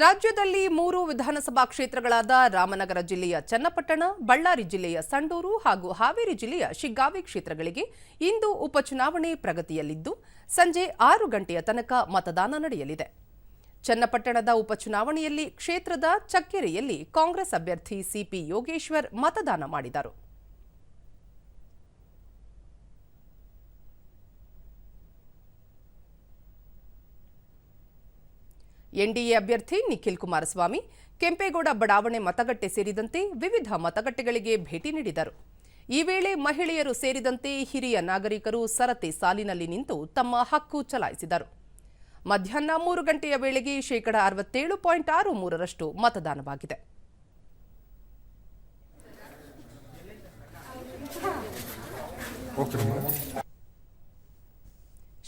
ರಾಜ್ಯದಲ್ಲಿ 3 ವಿಧಾನಸಭಾ ಕ್ಷೇತ್ರಗಳಾದ ರಾಮನಗರ ಜಿಲ್ಲೆಯ ಚನ್ನಪಟ್ಟಣ, ಬಳ್ಳಾರಿ ಜಿಲ್ಲೆಯ ಸಂಡೂರು ಹಾಗೂ ಹಾವೇರಿ ಜಿಲ್ಲೆಯ ಶಿಗ್ಗಾವಿ ಕ್ಷೇತ್ರಗಳಿಗೆ ಇಂದು ಉಪಚುನಾವಣೆ ಪ್ರಗತಿಯಲ್ಲಿದ್ದು ಸಂಜೆ 6 ಗಂಟೆಯ ತನಕ ಮತದಾನ ನಡೆಯಲಿದೆ. ಚನ್ನಪಟ್ಟಣದ ಉಪಚುನಾವಣೆಯಲ್ಲಿ ಕ್ಷೇತ್ರದ ಚಕ್ಕೆರೆಯಲ್ಲಿ ಕಾಂಗ್ರೆಸ್ ಅಭ್ಯರ್ಥಿ ಸಿಪಿ ಯೋಗೇಶ್ವರ್ ಮತದಾನ ಮಾಡಿದರು. ಎನ್ಡಿಎ ಅಭ್ಯರ್ಥಿ ನಿಖಿಲ್ ಕುಮಾರಸ್ವಾಮಿ ಕೆಂಪೇಗೌಡ ಬಡಾವಣೆ ಮತಗಟ್ಟೆ ಸೇರಿದಂತೆ ವಿವಿಧ ಮತಗಟ್ಟೆಗಳಿಗೆ ಭೇಟಿ ನೀಡಿದರು. ಈ ವೇಳೆ ಮಹಿಳೆಯರು ಸೇರಿದಂತೆ ಹಿರಿಯ ನಾಗರಿಕರು ಸರತಿ ಸಾಲಿನಲ್ಲಿ ನಿಂತು ತಮ್ಮ ಹಕ್ಕು ಚಲಾಯಿಸಿದರು. ಮಧ್ಯಾಹ್ನ 3 ಗಂಟೆಯ ವೇಳೆಗೆ 67.63% ಮತದಾನವಾಗಿದೆ.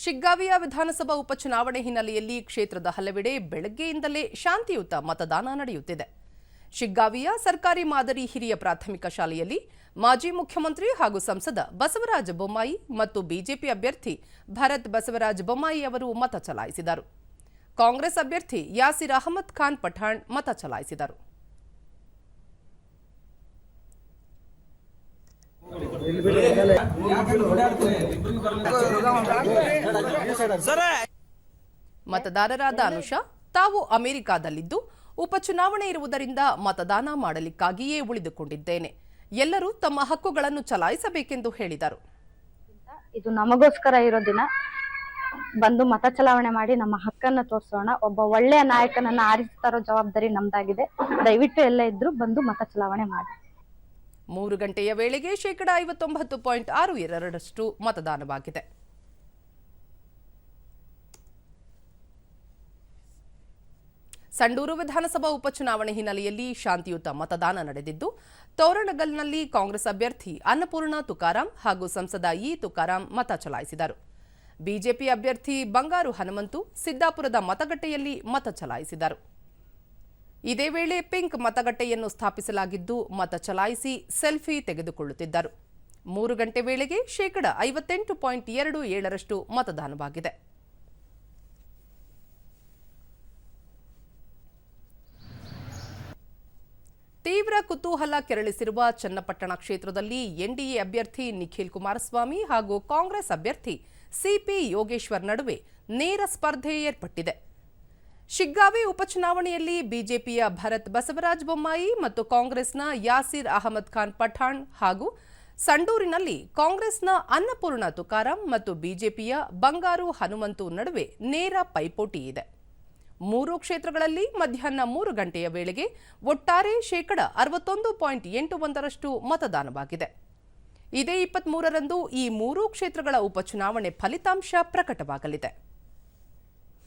ಶಿಗ್ಗಾವಿಯ ವಿಧಾನಸಭಾ ಉಪಚುನಾವಣೆ ಹಿನ್ನೆಲೆಯಲ್ಲಿ ಕ್ಷೇತ್ರದ ಹಲವೆಡೆ ಬೆಳಗ್ಗೆಯಿಂದಲೇ ಶಾಂತಿಯುತ ಮತದಾನ ನಡೆಯುತ್ತಿದೆ. ಶಿಗ್ಗಾವಿಯ ಸರ್ಕಾರಿ ಮಾದರಿ ಹಿರಿಯ ಪ್ರಾಥಮಿಕ ಶಾಲೆಯಲ್ಲಿ ಮಾಜಿ ಮುಖ್ಯಮಂತ್ರಿ ಹಾಗೂ ಸಂಸದ ಬಸವರಾಜ ಬೊಮ್ಮಾಯಿ ಮತ್ತು ಬಿಜೆಪಿ ಅಭ್ಯರ್ಥಿ ಭರತ್ ಬಸವರಾಜ ಬೊಮ್ಮಾಯಿ ಅವರು ಮತ ಚಲಾಯಿಸಿದರು. ಕಾಂಗ್ರೆಸ್ ಅಭ್ಯರ್ಥಿ ಯಾಸಿರ್ ಅಹಮದ್ ಖಾನ್ ಪಠಾಣ್ ಮತ ಚಲಾಯಿಸಿದರು. ಮತದಾರರಾದ ಅನುಷಾ ತಾವು ಅಮೆರಿಕಾದಲ್ಲಿದ್ದು ಉಪಚುನಾವಣೆ ಇರುವುದರಿಂದ ಮತದಾನ ಮಾಡಲಿಕ್ಕಾಗಿಯೇ ಉಳಿದುಕೊಂಡಿದ್ದೇನೆ. ಎಲ್ಲರೂ ತಮ್ಮ ಹಕ್ಕುಗಳನ್ನು ಚಲಾಯಿಸಬೇಕೆಂದು ಹೇಳಿದರು. ಇದು ನಮಗೋಸ್ಕರ ಇರೋ ದಿನ. ಬಂದು ಮತ ಚಲಾವಣೆ ಮಾಡಿ ನಮ್ಮ ಹಕ್ಕನ್ನು ತೋರಿಸೋಣ. ಒಬ್ಬ ಒಳ್ಳೆಯ ನಾಯಕನನ್ನ ಆರಿಸಿ ತರೋ ಜವಾಬ್ದಾರಿ ನಮ್ದಾಗಿದೆ. ದಯವಿಟ್ಟು ಎಲ್ಲ ಇದ್ರು ಬಂದು ಮತ ಚಲಾವಣೆ ಮಾಡಿ. 3 ಗಂಟೆಯ ವೇಳೆಗೆ 59.62% ಮತದಾನವಾಗಿದೆ. ಸಂಡೂರು ವಿಧಾನಸಭಾ ಉಪಚುನಾವಣೆ ಹಿನ್ನೆಲೆಯಲ್ಲಿ ಶಾಂತಿಯುತ ಮತದಾನ ನಡೆದಿದ್ದು ತೋರಣಗಲ್ನಲ್ಲಿ ಕಾಂಗ್ರೆಸ್ ಅಭ್ಯರ್ಥಿ ಅನ್ನಪೂರ್ಣ ತುಕಾರಾಂ ಹಾಗೂ ಸಂಸದ ಇ ತುಕಾರಾಂ ಮತ ಚಲಾಯಿಸಿದರು. ಬಿಜೆಪಿ ಅಭ್ಯರ್ಥಿ ಬಂಗಾರು ಹನುಮಂತು ಸಿದ್ದಾಪುರದ ಮತಗಟ್ಟೆಯಲ್ಲಿ ಮತ ಚಲಾಯಿಸಿದರು. ಇದೇ ವೇಳೆ ಪಿಂಕ್ ಮತಗಟ್ಟೆಯನ್ನು ಸ್ಥಾಪಿಸಲಾಗಿದ್ದು ಮತ ಚಲಾಯಿಸಿ ಸೆಲ್ಫಿ ತೆಗೆದುಕೊಳ್ಳುತ್ತಿದ್ದರು. 3 ಗಂಟೆ ವೇಳೆಗೆ 58.27% ಮತದಾನವಾಗಿದೆ. ತೀವ್ರ ಕುತೂಹಲ ಕೆರಳಿಸಿರುವ ಚನ್ನಪಟ್ಟಣ ಕ್ಷೇತ್ರದಲ್ಲಿ ಎನ್ಡಿಎ ಅಭ್ಯರ್ಥಿ ನಿಖಿಲ್ ಕುಮಾರಸ್ವಾಮಿ ಹಾಗೂ ಕಾಂಗ್ರೆಸ್ ಅಭ್ಯರ್ಥಿ ಸಿಪಿ ಯೋಗೇಶ್ವರ್ ನಡುವೆ ನೇರ ಸ್ಪರ್ಧೆ ಏರ್ಪಟ್ಟಿದೆ. ಶಿಗ್ಗಾವಿ ಉಪಚುನಾವಣೆಯಲ್ಲಿ ಬಿಜೆಪಿಯ ಭರತ್ ಬಸವರಾಜ ಬೊಮ್ಮಾಯಿ ಮತ್ತು ಕಾಂಗ್ರೆಸ್ನ ಯಾಸಿರ್ ಅಹಮದ್ ಖಾನ್ ಪಠಾಣ್ ಹಾಗೂ ಸಂಡೂರಿನಲ್ಲಿ ಕಾಂಗ್ರೆಸ್ನ ಅನ್ನಪೂರ್ಣ ತುಕಾರಾಂ ಮತ್ತು ಬಿಜೆಪಿಯ ಬಂಗಾರು ಹನುಮಂತು ನಡುವೆ ನೇರ ಪೈಪೋಟಿ ಇದೆ. 3 ಕ್ಷೇತ್ರಗಳಲ್ಲಿ ಮಧ್ಯಾಹ್ನ 3 ಗಂಟೆಯ ವೇಳೆಗೆ ಒಟ್ಟಾರೆ 61.81% ಮತದಾನವಾಗಿದೆ. ಇದೇ 23ರಂದು ಈ 3 ಕ್ಷೇತ್ರಗಳ ಉಪಚುನಾವಣೆ ಫಲಿತಾಂಶ ಪ್ರಕಟವಾಗಲಿದೆ.